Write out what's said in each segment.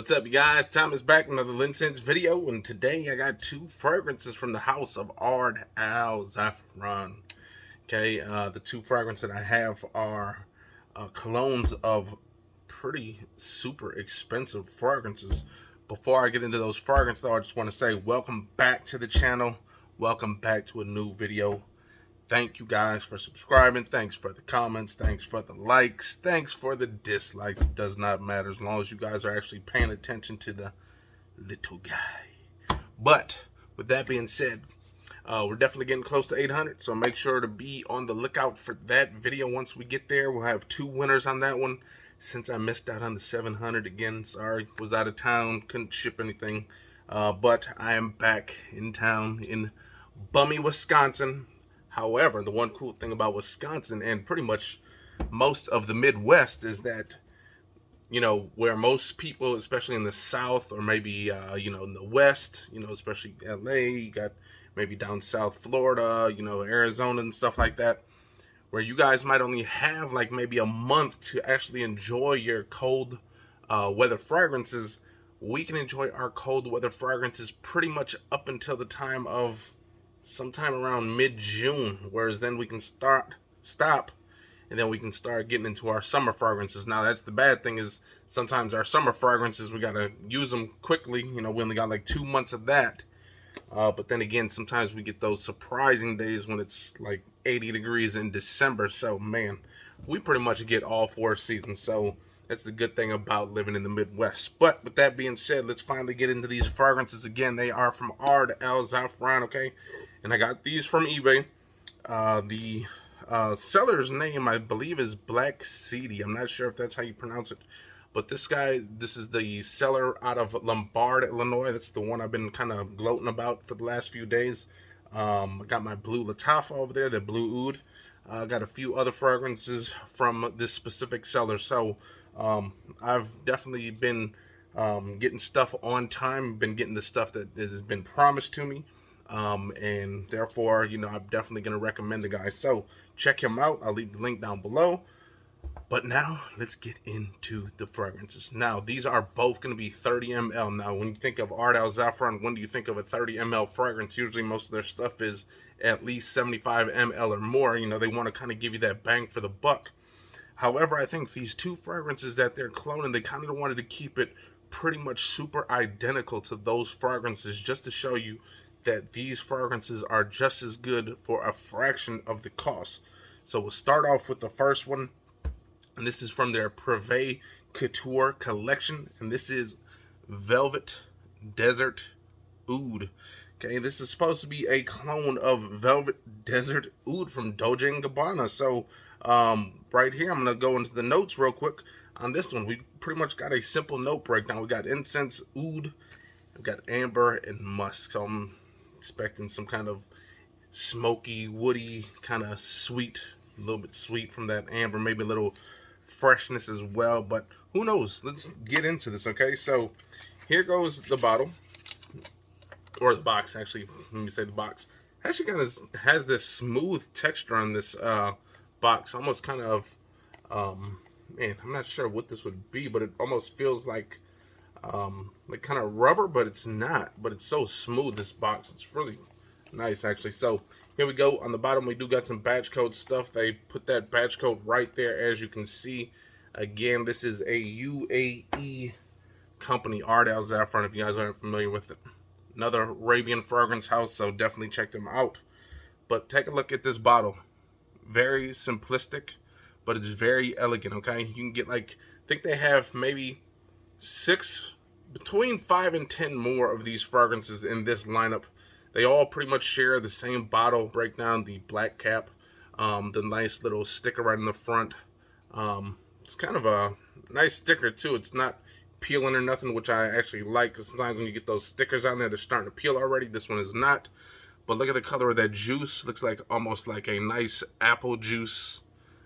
What's up, you guys? Tom is back with another LinScents video, and today I got two fragrances from the house of Ard Al Zaafaran. Okay, the two fragrances that I have are colognes of pretty super expensive fragrances. Before I get into those fragrances, though, I just want to say welcome back to the channel. Welcome back to a new video. Thank you guys for subscribing. Thanks for the comments. Thanks for the likes. Thanks for the dislikes. It does not matter as long as you guys are actually paying attention to the little guy. But with that being said, we're definitely getting close to 800. So make sure to be on the lookout for that video once we get there. We'll have two winners on that one. Since I missed out on the 700 again, sorry, was out of town, couldn't ship anything. But I am back in town in bummy Wisconsin. However, the one cool thing about Wisconsin and pretty much most of the Midwest is that, you know, where most people, especially in the South or maybe, you know, in the West, you know, especially LA, you got maybe down South Florida, you know, Arizona and stuff like that, where you guys might only have like maybe a month to actually enjoy your cold weather fragrances. We can enjoy our cold weather fragrances pretty much up until the time of sometime around mid-June, whereas then we can stop, and then we can start getting into our summer fragrances. Now, that's the bad thing, is sometimes our summer fragrances, we gotta use them quickly. You know, we only got like 2 months of that. But then again, sometimes we get those surprising days when it's like 80 degrees in December. So, man, we pretty much get all 4 seasons. So that's the good thing about living in the Midwest. But with that being said, let's finally get into these fragrances again. They are from Ard Al Zaafaran, okay? And I got these from eBay. The seller's name, I believe, is Black Seedy. I'm not sure if that's how you pronounce it. But this is the seller out of Lombard, Illinois. That's the one I've been kind of gloating about for the last few days. I got my blue Lattafa over there, the blue oud. I got a few other fragrances from this specific seller. So I've definitely been getting stuff on time, been getting the stuff that has been promised to me. And therefore, you know, I'm definitely going to recommend the guy. So check him out. I'll leave the link down below. But now let's get into the fragrances. Now, these are both going to be 30 ml. Now, when you think of Ard Al Zaafaran, when do you think of a 30 ml fragrance? Usually most of their stuff is at least 75 ml or more. You know, they want to kind of give you that bang for the buck. However, I think these two fragrances that they're cloning, they kind of wanted to keep it pretty much super identical to those fragrances, just to show you that these fragrances are just as good for a fraction of the cost. So we'll start off with the first one, and this is from their Prive Couture collection, and this is Velvet Desert Oud. Okay, this is supposed to be a clone of Velvet Desert Oud from Dolce & Gabbana. So right here, I'm going to go into the notes real quick on this one. We pretty much got a simple note breakdown. We got incense, oud, we've got amber, and musk. So I'm expecting some kind of smoky, woody, kind of sweet, a little bit sweet from that amber, maybe a little freshness as well, but who knows? Let's get into this, okay? So here goes the bottle, or the box, actually. Let me say the box. Actually kind of has this smooth texture on this box, almost kind of, man, I'm not sure what this would be, but it almost feels like kind of rubber, but it's not. But it's so smooth, this box. It's really nice, actually. So here we go. On the bottom, we do got some batch code stuff. They put that batch code right there, as you can see. Again, this is a UAE company, Ard Al Zaafaran, if you guys aren't familiar with it. Another Arabian fragrance house, so definitely check them out. But take a look at this bottle. Very simplistic, but it's very elegant, okay? You can get, like, I think they have maybe between 5 and 10 more of these fragrances in this lineup. They all pretty much share the same bottle breakdown, the black cap, the nice little sticker right in the front. It's kind of a nice sticker too. It's not peeling or nothing, which I actually like, because sometimes when you get those stickers on there, they're starting to peel already. This one is not. But look at the color of that juice. Looks like almost like a nice apple juice.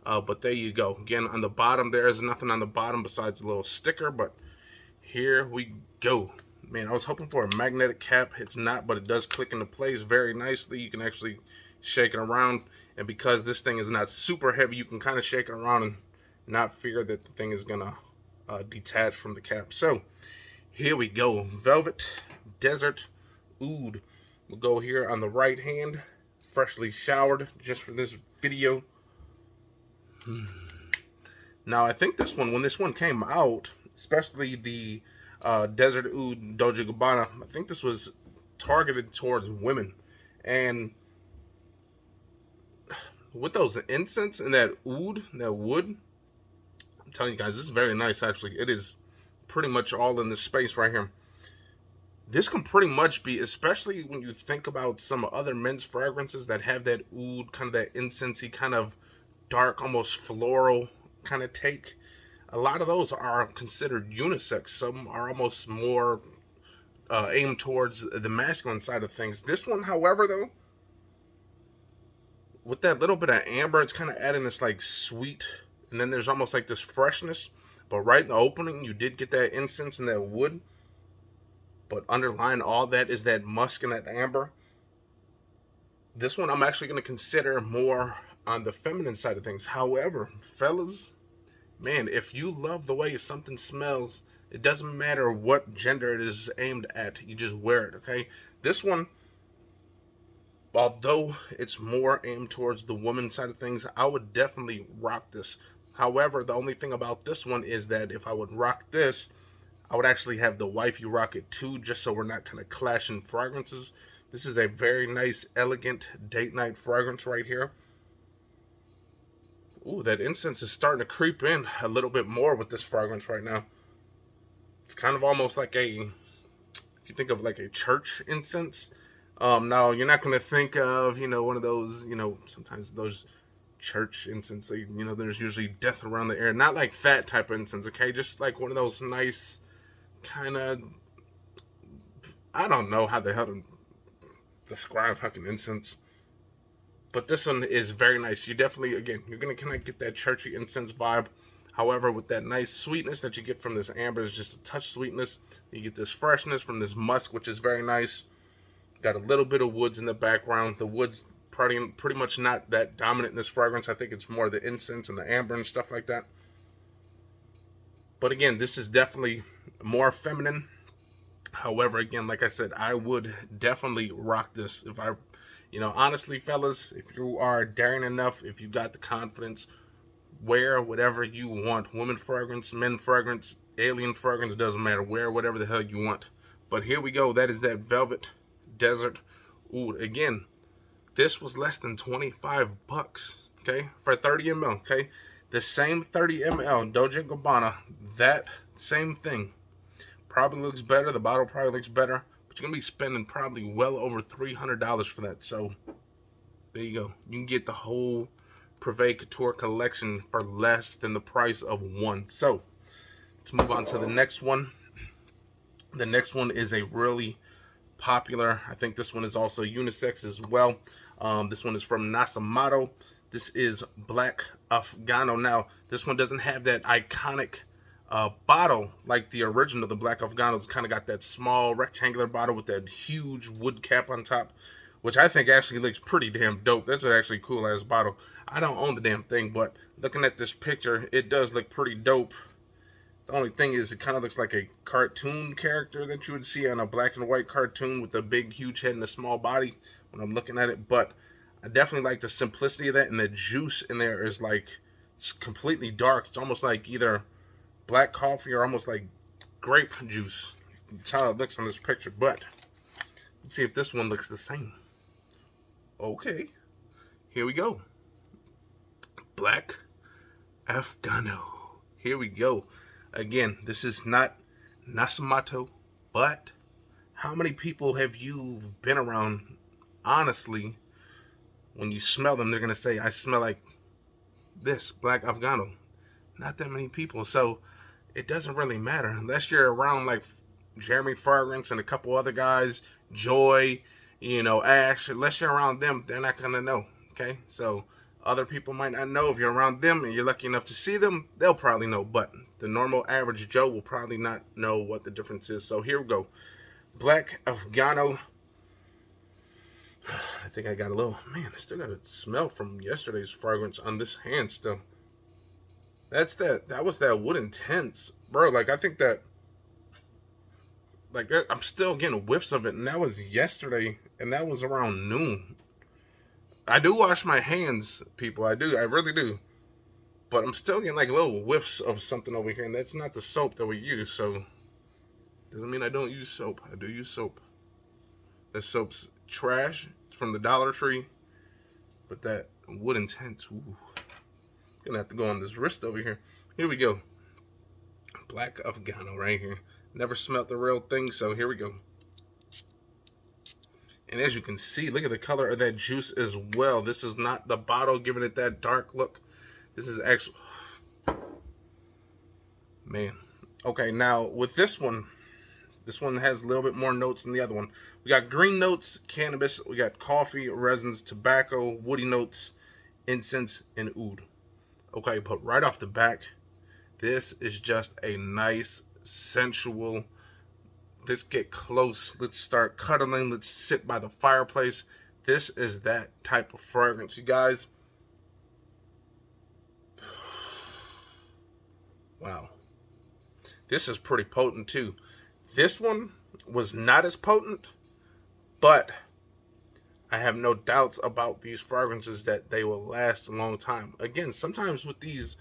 But there you go. Again, on the bottom, there is nothing on the bottom besides a little sticker, but here we go. Man, I was hoping for a magnetic cap. It's not, but it does click into place very nicely. You can actually shake it around, and because this thing is not super heavy, you can kind of shake it around and not fear that the thing is gonna detach from the cap. So Here we go. Velvet Desert Oud. We'll go here on the right hand. Freshly showered just for this video. Now, I think this one, when this one came out, especially the Desert Oud Doja Gabbana, I think this was targeted towards women. And with those incense and that oud, that wood, I'm telling you guys, this is very nice, actually. It is pretty much all in this space right here. This can pretty much be, especially when you think about some other men's fragrances that have that oud, kind of that incensey, kind of dark, almost floral kind of take. A lot of those are considered unisex. Some are almost more aimed towards the masculine side of things. This one, however, though, with that little bit of amber, it's kind of adding this like sweet, and then there's almost like this freshness. But right in the opening, you did get that incense and that wood. But underlying all that is that musk and that amber. This one I'm actually going to consider more on the feminine side of things. However, fellas, man, if you love the way something smells, it doesn't matter what gender it is aimed at. You just wear it, okay? This one, although it's more aimed towards the woman side of things, I would definitely rock this. However, the only thing about this one is that if I would rock this, I would actually have the wifey rock it too, just so we're not kind of clashing fragrances. This is a very nice, elegant date night fragrance right here. Ooh, that incense is starting to creep in a little bit more with this fragrance right now. It's kind of almost like a, if you think of like a church incense. Now, you're not going to think of, one of those, sometimes those church incense, there's usually death around the air. Not like that type of incense, okay? Just like one of those nice kind of, I don't know how the hell to describe fucking incense. But this one is very nice. You definitely, again, you're going to kind of get that churchy incense vibe. However, with that nice sweetness that you get from this amber, is just a touch sweetness. You get this freshness from this musk, which is very nice. Got a little bit of woods in the background. The woods pretty much not that dominant in this fragrance. I think it's more the incense and the amber and stuff like that. But again, this is definitely more feminine. However, again, like I said, I would definitely rock this. If I, honestly, fellas, if you are daring enough, if you got the confidence, wear whatever you want. Women fragrance, men fragrance, alien fragrance, doesn't matter. Wear whatever the hell you want. But here we go. That is that Velvet Desert Oud. Again, this was less than 25 bucks, okay, for 30 ml, okay? The same 30 ml Doja Gabbana, that same thing, probably looks better. The bottle probably looks better, but you're going to be spending probably well over $300 for that. So there you go. You can get the whole Prive Couture collection for less than the price of one. So let's move on to the next one. The next one is a really popular, I think this one is also unisex as well. This one is from Nasamato. This is Black Afghano. Now, this one doesn't have that iconic bottle like the original. The Black Afghanos kind of got that small rectangular bottle with that huge wood cap on top, which I think actually looks pretty damn dope. That's an actually cool ass bottle. I don't own the damn thing, but looking at this picture, it does look pretty dope. The only thing is it kind of looks like a cartoon character that you would see on a black and white cartoon with a big, huge head and a small body when I'm looking at it. But I definitely like the simplicity of that, and the juice in there is like, it's completely dark. It's almost like either black coffee or almost like grape juice. That's how it looks on this picture. But let's see if this one looks the same. Okay, here we go. Black Afghano. Here we go. Again, this is not Nasamato, but how many people have you been around, honestly, when you smell them, they're going to say, I smell like this, Black Afghano. Not that many people. So it doesn't really matter. Unless you're around like Jeremy Fragrance and a couple other guys, Joy, Ash. Unless you're around them, they're not going to know. Okay? So other people might not know. If you're around them and you're lucky enough to see them, they'll probably know. But the normal average Joe will probably not know what the difference is. So here we go. Black Afghano. I think I got a little, man, I still got a smell from yesterday's fragrance on this hand still. That was that wood intense. Bro, like I think that Like I'm still getting whiffs of it, and that was yesterday, and that was around noon. I do wash my hands, people. I do. I really do. But I'm still getting like little whiffs of something over here, and that's not the soap that we use. So doesn't mean I don't use soap. I do use soap. That soap's trash. It's from the Dollar Tree. But that wood intense. Ooh. Gonna have to go on this wrist over here. Here we go. Black Afghano right here. Never smelt the real thing, so here we go. And as you can see, look at the color of that juice as well. This is not the bottle giving it that dark look. This is actually, man. Okay, now with this one has a little bit more notes than the other one. We got green notes, cannabis. We got coffee, resins, tobacco, woody notes, incense, and oud. Okay, but right off the back, this is just a nice, sensual. Let's get close. Let's start cuddling. Let's sit by the fireplace. This is that type of fragrance, you guys. Wow. This is pretty potent too. This one was not as potent, but I have no doubts about these fragrances that they will last a long time. Again, sometimes with these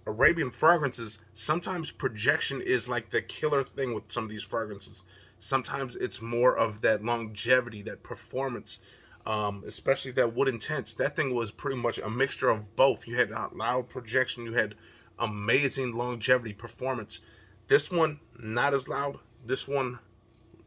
Arabian fragrances, sometimes projection is like the killer thing with some of these fragrances. Sometimes it's more of that longevity, that performance, especially that wood intense. That thing was pretty much a mixture of both. You had loud projection, you had amazing longevity performance. This one, not as loud. This one,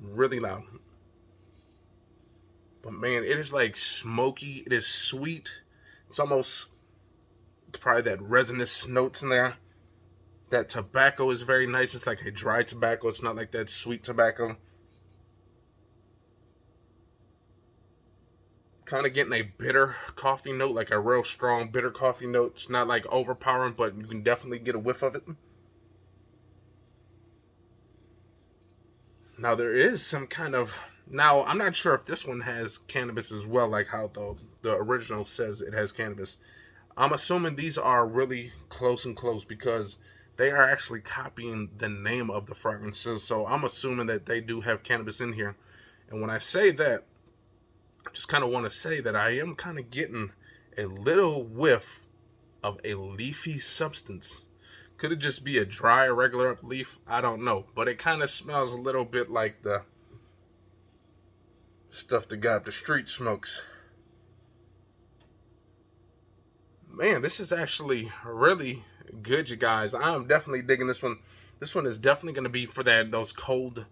really loud. But man, it is like smoky. It is sweet. It's almost probably that resinous notes in there. That tobacco is very nice. It's like a dry tobacco. It's not like that sweet tobacco. Kind of getting a bitter coffee note, like a real strong bitter coffee note. It's not like overpowering, but you can definitely get a whiff of it. Now there is some kind of, now I'm not sure if this one has cannabis as well, like how the original says it has cannabis. I'm assuming these are really close because they are actually copying the name of the fragrances. So I'm assuming that they do have cannabis in here. And when I say that, I just kind of want to say that I am kind of getting a little whiff of a leafy substance. Could it just be a dry, regular up leaf? I don't know. But it kind of smells a little bit like the stuff that got the street smokes. Man, this is actually really good, you guys. I'm definitely digging this one. This one is definitely going to be for those cold,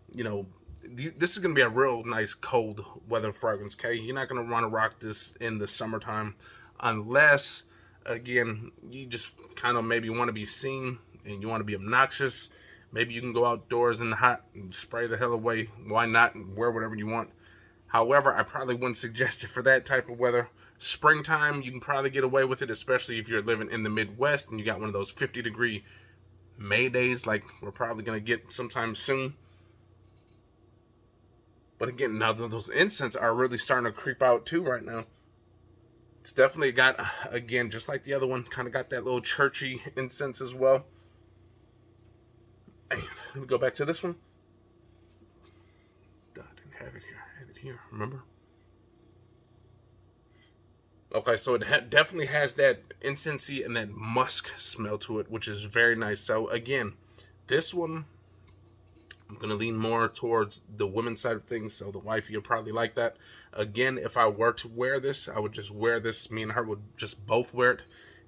this is going to be a real nice cold weather fragrance, okay? You're not going to want to rock this in the summertime unless, again, you just kind of maybe want to be seen and you want to be obnoxious. Maybe you can go outdoors in the hot and spray the hell away. Why not? Wear whatever you want. However, I probably wouldn't suggest it for that type of weather. Springtime, you can probably get away with it, especially if you're living in the Midwest and you got one of those 50-degree May days like we're probably going to get sometime soon. But again, now those incense are really starting to creep out too right now. It's definitely got, again, just like the other one, kind of got that little churchy incense as well. And let me go back to this one. I didn't have it here. I had it here, remember? Okay, so it definitely has that incensey and that musk smell to it, which is very nice. So again, this one, I'm going to lean more towards the women's side of things, so the wifey will probably like that. Again, if I were to wear this, I would just wear this. Me and her would just both wear it.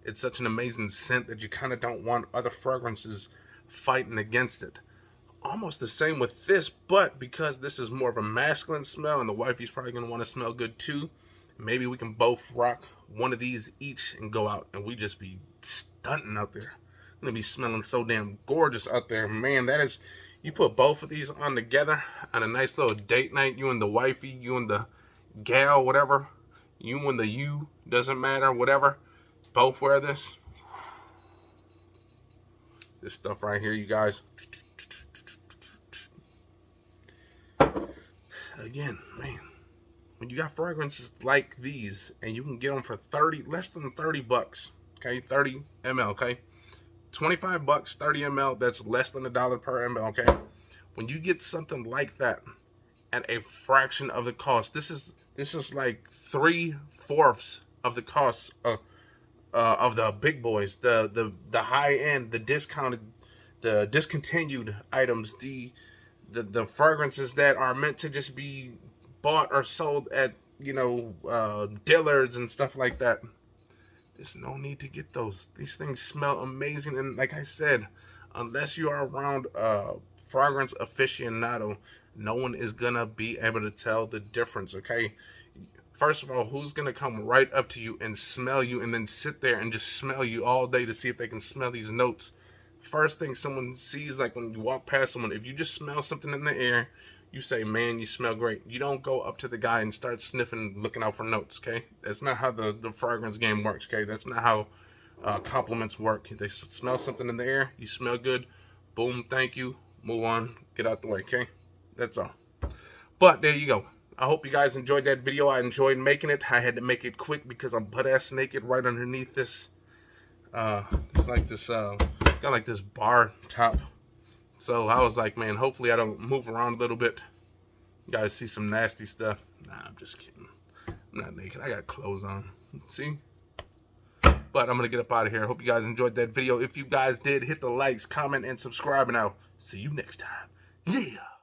It's such an amazing scent that you kind of don't want other fragrances fighting against it. Almost the same with this, but because this is more of a masculine smell and the wifey's probably going to want to smell good too, maybe we can both rock one of these each and go out and we just be stunting out there. I'm going to be smelling so damn gorgeous out there. Man, that is, you put both of these on together on a nice little date night, you and the wifey, you and the gal, whatever, you and the you, doesn't matter, whatever, both wear this. This stuff right here, you guys. Again, man, when you got fragrances like these and you can get them for less than 30 bucks, okay, 30 ml, okay, 25 bucks, 30 ml, that's less than $1 per ml, okay. when you get something like that at a fraction of the cost, this is like 3/4 of the cost of the big boys, the high end, the discounted, the discontinued items, the fragrances that are meant to just be bought or sold at Dillard's and stuff like that. There's no need to get those. These things smell amazing, and like I said, unless you are around fragrance aficionado, no one is gonna be able to tell the difference. Okay, first of all, who's gonna come right up to you and smell you and then sit there and just smell you all day to see if they can smell these notes? First thing someone sees, like when you walk past someone, if you just smell something in the air, you say, man, you smell great. You don't go up to the guy and start sniffing, looking out for notes, okay? That's not how the fragrance game works, okay? That's not how compliments work. They smell something in the air, you smell good, boom, thank you, move on, get out the way, okay? That's all. But there you go. I hope you guys enjoyed that video. I enjoyed making it. I had to make it quick because I'm butt-ass naked right underneath this. It's like this, got like this bar top. So I was like, man, hopefully I don't move around a little bit. You guys see some nasty stuff. Nah, I'm just kidding. I'm not naked. I got clothes on. See? But I'm going to get up out of here. I hope you guys enjoyed that video. If you guys did, hit the likes, comment, and subscribe. And I'll see you next time. Yeah.